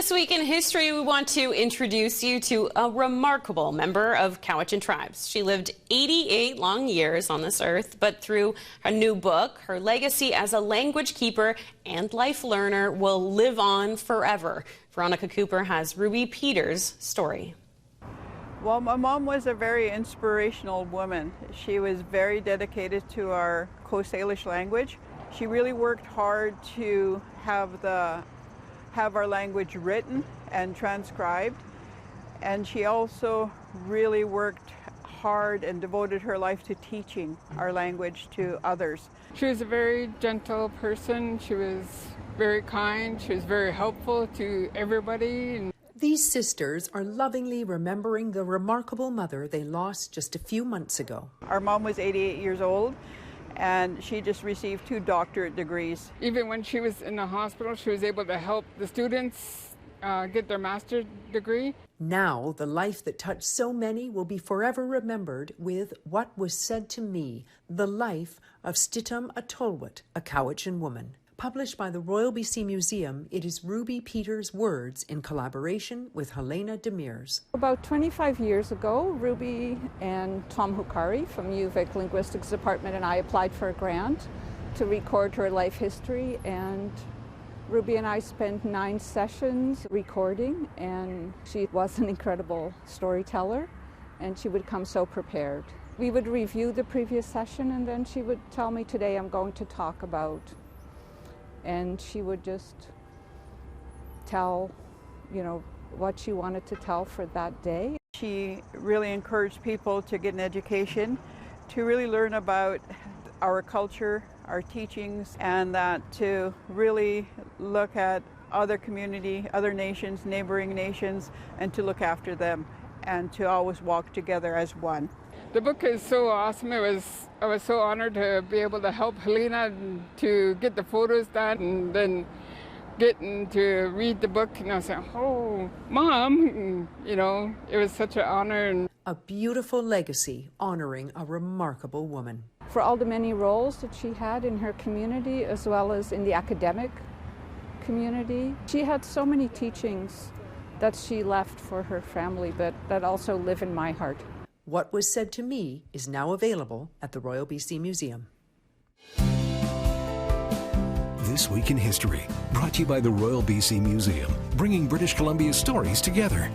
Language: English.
This week in history, we want to introduce you to a remarkable member of Cowichan tribes. She lived 88 long years on this earth, but through her new book, her legacy as a language keeper and life learner will live on forever. Veronica Cooper has Ruby Peters' story. Well, my mom was a very inspirational woman. She was very dedicated to our Coast Salish language. She really worked hard to have our language written and transcribed, and she also really worked hard and devoted her life to teaching our language to others. She was a very gentle person. She was very kind. She was very helpful to everybody. These sisters are lovingly remembering the remarkable mother they lost just a few months ago. Our mom was 88 years old, and she just received 2 doctorate degrees. Even when she was in the hospital, she was able to help the students get their master's degree. Now, the life that touched so many will be forever remembered with What Was Said to Me, the Life of Sti'tum'atul'wut, a Cowichan Woman. Published by the Royal BC Museum, it is Ruby Peters' words in collaboration with Helene Demers. About 25 years ago, Ruby and Tom Hukari from UVic Linguistics Department and I applied for a grant to record her life history, and Ruby and I spent 9 sessions recording, and she was an incredible storyteller, and she would come so prepared. We would review the previous session, and then she would tell me, today I'm going to talk about, and she would just tell, what she wanted to tell for that day. She really encouraged people to get an education, to really learn about our culture, our teachings, and that to really look at other community, other nations, neighboring nations, and to look after them, and to always walk together as one. The book is so awesome. I was so honored to be able to help Helena to get the photos done, and then getting to read the book, and I was like, oh, Mom, it was such an honor. A beautiful legacy honoring a remarkable woman. For all the many roles that she had in her community as well as in the academic community, she had so many teachings that she left for her family that also live in my heart. What Was Said to Me is now available at the Royal BC Museum. This Week in History, brought to you by the Royal BC Museum, bringing British Columbia's stories together.